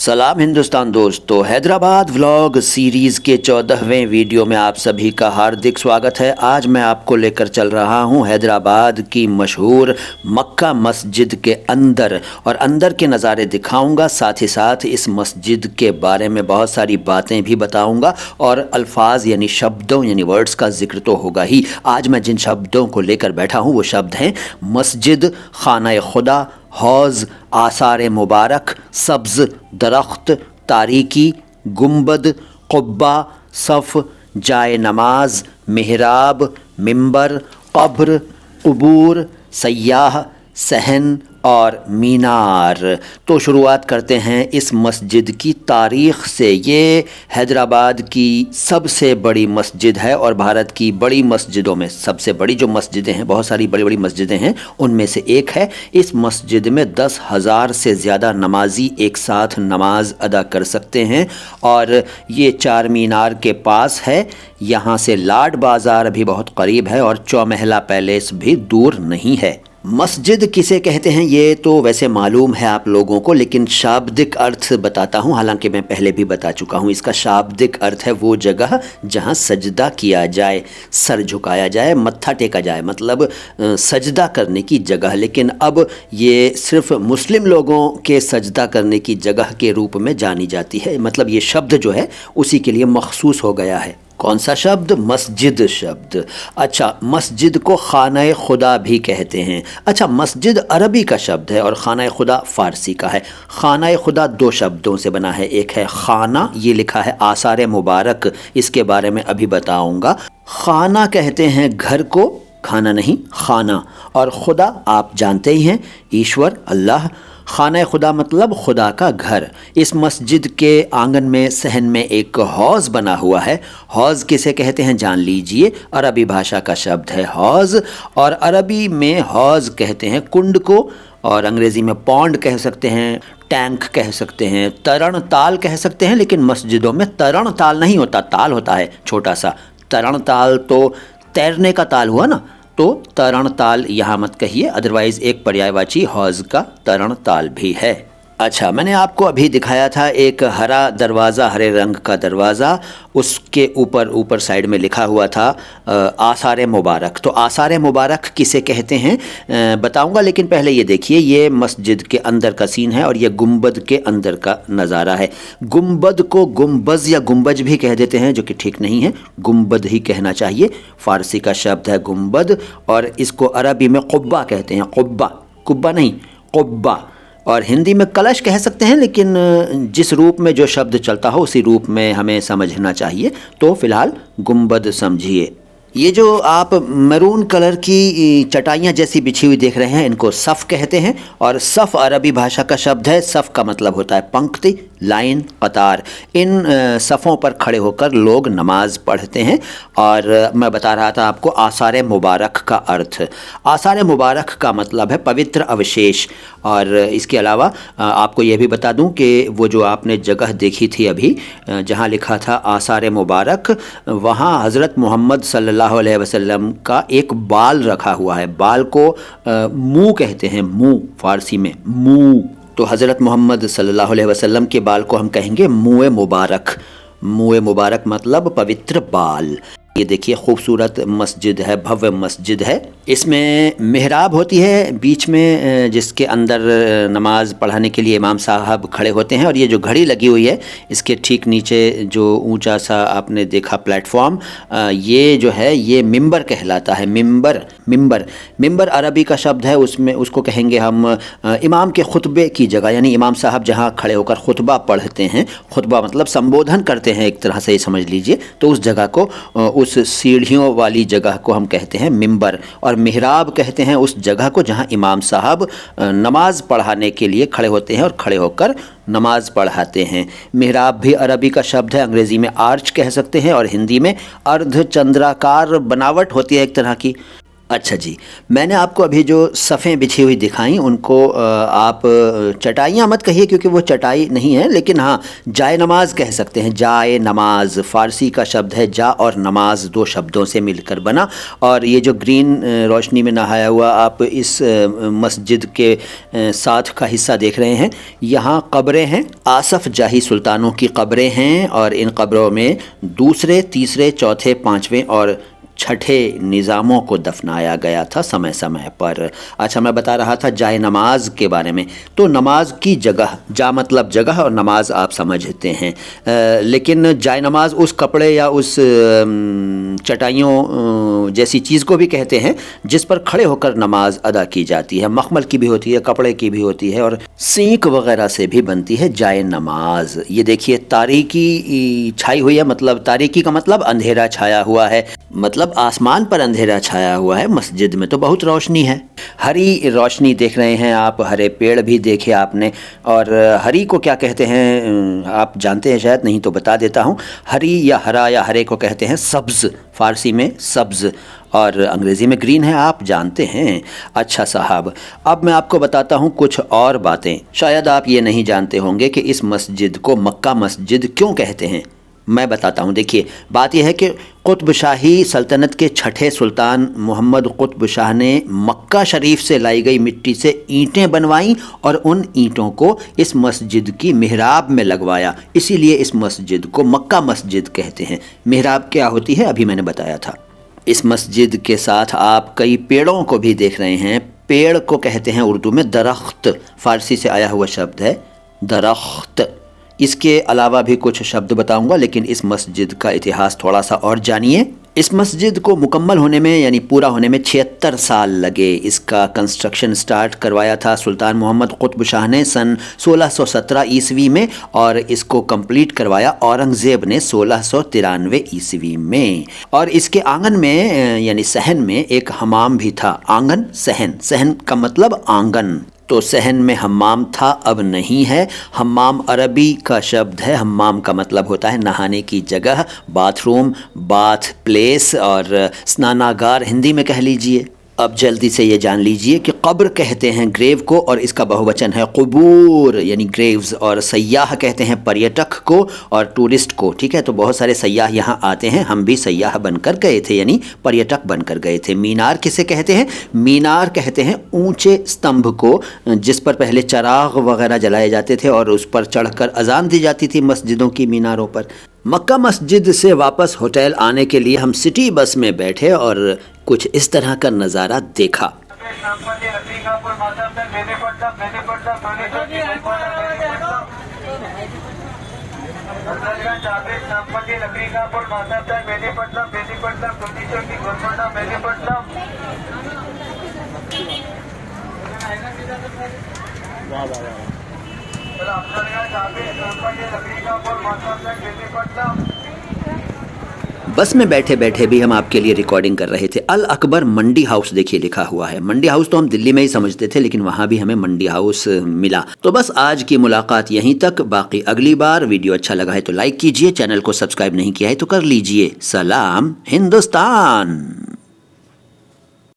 सलाम हिंदुस्तान दोस्तों, Hyderabad vlog series के 14वें वीडियो में आप सभी का हार्दिक स्वागत है। आज मैं आपको लेकर चल रहा हूं हैदराबाद की मशहूर मक्का मस्जिद के अंदर, और अंदर के नज़ारे दिखाऊंगा। साथ ही साथ इस मस्जिद के बारे में बहुत सारी बातें भी बताऊंगा और अल्फाज यानी शब्दों यानी वर्ड्स का जिक्र तो होगा ही। आज मैं जिन शब्दों को लेकर बैठा हूँ वो शब्द हैं मस्जिद, खाना खुदा, हौज़, आसार मुबारक, सब्ज़ दरख्त, तारीकी, गुंबद, कुब्बा, सफ़, जाए नमाज, मिहराब, मिंबर, कब्र, कुबूर, सयाह, सहन और मीनार। तो शुरुआत करते हैं इस मस्जिद की तारीख़ से। ये हैदराबाद की सबसे बड़ी मस्जिद है और भारत की बड़ी मस्जिदों में सबसे बड़ी जो मस्जिदें हैं, बहुत सारी बड़ी बड़ी मस्जिदें हैं, उनमें से एक है। इस मस्जिद में 10,000 से ज़्यादा नमाजी एक साथ नमाज अदा कर सकते हैं और ये चार मीनार के पास है। यहाँ से लाड बाज़ार भी बहुत करीब है और चौमहला पैलेस भी दूर नहीं है। मस्जिद किसे कहते हैं ये तो वैसे मालूम है आप लोगों को, लेकिन शाब्दिक अर्थ बताता हूँ। हालांकि मैं पहले भी बता चुका हूँ। इसका शाब्दिक अर्थ है वो जगह जहाँ सजदा किया जाए, सर झुकाया जाए, मत्था टेका जाए, मतलब सजदा करने की जगह। लेकिन अब ये सिर्फ मुस्लिम लोगों के सजदा करने की जगह के रूप में जानी जाती है। मतलब ये शब्द जो है उसी के लिए मखसूस हो गया है। कौन सा शब्द? मस्जिद शब्द। अच्छा, मस्जिद को खाना खुदा भी कहते हैं। अच्छा, मस्जिद अरबी का शब्द है और खाना खुदा फ़ारसी का है। खाना खुदा दो शब्दों से बना है। एक है खाना, ये लिखा है आसार मुबारक, इसके बारे में अभी बताऊंगा। खाना कहते हैं घर को, खाना नहीं खाना। और खुदा आप जानते ही हैं, ईश्वर अल्लाह। खाना खुदा मतलब खुदा का घर। इस मस्जिद के आंगन में सहन में एक हौज़ बना हुआ है। हौज़ किसे कहते हैं जान लीजिए। अरबी भाषा का शब्द है हौज़, और अरबी में हौज़ कहते हैं कुंड को, और अंग्रेज़ी में पॉन्ड कह सकते हैं, टैंक कह सकते हैं, तरण ताल कह सकते हैं। लेकिन मस्जिदों में तरण ताल नहीं होता, ताल होता है छोटा सा। तरण ताल तो तैरने का ताल हुआ ना, तो तरण ताल यहाँ मत कहिए, अदरवाइज़ एक पर्यायवाची हौज़ का तरण ताल भी है। अच्छा, मैंने आपको अभी दिखाया था एक हरा दरवाज़ा, हरे रंग का दरवाज़ा, उसके ऊपर साइड में लिखा हुआ था आसार मुबारक। तो आसार मुबारक किसे कहते हैं बताऊंगा, लेकिन पहले ये देखिए, ये मस्जिद के अंदर का सीन है और ये गुंबद के अंदर का नज़ारा है। गुंबद को गुंबज या गुंबज भी कह देते हैं, जो कि ठीक नहीं है, गुंबद ही कहना चाहिए। फ़ारसी का शब्द है गुंबद और इसको अरबी में कुब्बा कहते हैं। कुब्बा, कुब्बा नहीं, कुब्बा। और हिंदी में कलश कह सकते हैं, लेकिन जिस रूप में जो शब्द चलता हो उसी रूप में हमें समझना चाहिए। तो फ़िलहाल गुंबद समझिए। ये जो आप मैरून कलर की चटाइयाँ जैसी बिछी हुई देख रहे हैं, इनको सफ़ कहते हैं। और सफ़ अरबी भाषा का शब्द है। सफ़ का मतलब होता है पंक्ति, लाइन, कतार। इन सफ़ों पर खड़े होकर लोग नमाज पढ़ते हैं। और मैं बता रहा था आपको आसार मुबारक का अर्थ। आसार मुबारक का मतलब है पवित्र अवशेष। और इसके अलावा आपको यह भी बता दूं कि वो जो आपने जगह देखी थी अभी, जहां लिखा था आसार मुबारक, वहां हज़रत मोहम्मद सल्लल्लाहु अलैहि वसल्लम का एक बाल रखा हुआ है। बाल को मुँह कहते हैं, मुँह फ़ारसी में मुँह। तो हज़रत मोहम्मद सल्लल्लाहु अलैहि वसल्लम के बाल को हम कहेंगे मुँह मुबारक। मुँह मुबारक मतलब पवित्र बाल। ये देखिए, खूबसूरत मस्जिद है, भव्य मस्जिद है। इसमें मिहराब होती है बीच में, जिसके अंदर नमाज पढ़ाने के लिए इमाम साहब खड़े होते हैं। और ये जो घड़ी लगी हुई है, इसके ठीक नीचे जो ऊंचा सा आपने देखा प्लेटफॉर्म, ये जो है ये मिंबर कहलाता है। मिंबर, मिंबर, मिंबर अरबी का शब्द है। उसमें उसको कहेंगे हम इमाम के खुतबे की जगह, यानी इमाम साहब जहाँ खड़े होकर खुतबा पढ़ते हैं। खुतबा मतलब संबोधन करते हैं, एक तरह से ये समझ लीजिए। तो उस जगह को, उस सीढ़ियों वाली जगह को हम कहते हैं मिंबर। और मिहराब कहते हैं उस जगह को जहां इमाम साहब नमाज पढ़ाने के लिए खड़े होते हैं और खड़े होकर नमाज पढ़ाते हैं। मिहराब भी अरबी का शब्द है, अंग्रेज़ी में आर्च कह सकते हैं और हिंदी में अर्धचंद्राकार बनावट होती है एक तरह की। अच्छा जी, मैंने आपको अभी जो सफ़ें बिछी हुई दिखाई उनको आप चटाइयाँ मत कहिए क्योंकि वो चटाई नहीं है, लेकिन हाँ जाए नमाज कह सकते हैं। जाए नमाज फ़ारसी का शब्द है, जा और नमाज दो शब्दों से मिलकर बना। और ये जो ग्रीन रोशनी में नहाया हुआ आप इस मस्जिद के साथ का हिस्सा देख रहे हैं, यहाँ कब्रें हैं, आसफ़ जाही सुल्तानों की कब्रें हैं और इन कब्रों में दूसरे, तीसरे, चौथे, पाँचवें और छठे निज़ामों को दफनाया गया था समय समय पर। अच्छा, मैं बता रहा था जाए नमाज के बारे में। तो नमाज की जगह, जा मतलब जगह और नमाज आप समझते हैं, लेकिन जाए नमाज उस कपड़े या उस चटाइयों जैसी चीज़ को भी कहते हैं जिस पर खड़े होकर नमाज अदा की जाती है। मखमल की भी होती है, कपड़े की भी होती है और सींक वगैरह से भी बनती है जाए नमाज। ये देखिए तारीकी छाई हुई है, मतलब तारीकी का मतलब अंधेरा छाया हुआ है, मतलब आसमान पर अंधेरा छाया हुआ है। मस्जिद में तो बहुत रोशनी है, हरी रोशनी देख रहे हैं आप, हरे पेड़ भी देखे आपने। और हरी को क्या कहते हैं आप जानते हैं शायद, नहीं तो बता देता हूँ। हरी या हरा या हरे को कहते हैं सब्ज़, फ़ारसी में सब्ज़, और अंग्रेज़ी में ग्रीन है, आप जानते हैं। अच्छा साहब, अब मैं आपको बताता हूँ कुछ और बातें। शायद आप ये नहीं जानते होंगे कि इस मस्जिद को मक्का मस्जिद क्यों कहते हैं। मैं बताता हूँ। देखिए, बात यह है कि कुतुब शाही सल्तनत के छठे सुल्तान मोहम्मद कुतुब शाह ने मक्का शरीफ से लाई गई मिट्टी से ईंटें बनवाईं और उन ईंटों को इस मस्जिद की मिहराब में लगवाया, इसीलिए इस मस्जिद को मक्का मस्जिद कहते हैं। मिहराब क्या होती है अभी मैंने बताया था। इस मस्जिद के साथ आप कई पेड़ों को भी देख रहे हैं। पेड़ को कहते हैं उर्दू में दरख्त, फ़ारसी से आया हुआ शब्द है दरख्त। इसके अलावा भी कुछ शब्द बताऊंगा, लेकिन इस मस्जिद का इतिहास थोड़ा सा और जानिए। इस मस्जिद को मुकम्मल होने में यानी पूरा होने में 76 साल लगे। इसका कंस्ट्रक्शन स्टार्ट करवाया था सुल्तान मोहम्मद कुतुब शाह ने सन 1617 ईस्वी में और इसको कंप्लीट करवाया औरंगज़ेब ने 1693 ईस्वी में। और इसके आंगन में यानी सहन में एक हमाम भी था। आंगन, सहन, सहन का मतलब आंगन, तो सहन में हम्माम था, अब नहीं है। हम्माम अरबी का शब्द है, हम्माम का मतलब होता है नहाने की जगह, बाथरूम, बाथ प्लेस, और स्नानागार हिंदी में कह लीजिए। अब जल्दी से ये जान लीजिए कि कब्र कहते हैं ग्रेव को और इसका बहुवचन है कुबूर यानी ग्रेव्स, और सयाह कहते हैं पर्यटक को और टूरिस्ट को। ठीक है, तो बहुत सारे सयाह यहाँ आते हैं, हम भी सयाह बनकर गए थे यानी पर्यटक बनकर गए थे। मीनार किसे कहते हैं? मीनार कहते हैं ऊंचे स्तंभ को जिस पर पहले चराग वगैरह जलाए जाते थे और उस पर चढ़कर अजान दी जाती थी मस्जिदों की मीनारों पर। मक्का मस्जिद से वापस होटल आने के लिए हम सिटी बस में बैठे और कुछ इस तरह का नज़ारा देखा। बस में बैठे बैठे भी हम आपके लिए रिकॉर्डिंग कर रहे थे। अल अकबर मंडी हाउस देखिए लिखा हुआ है। मंडी हाउस तो हम दिल्ली में ही समझते थे, लेकिन वहाँ भी हमें मंडी हाउस मिला। तो बस आज की मुलाकात यहीं तक, बाकी अगली बार। वीडियो अच्छा लगा है तो लाइक कीजिए, चैनल को सब्सक्राइब नहीं किया है तो कर लीजिए। सलाम हिंदुस्तान।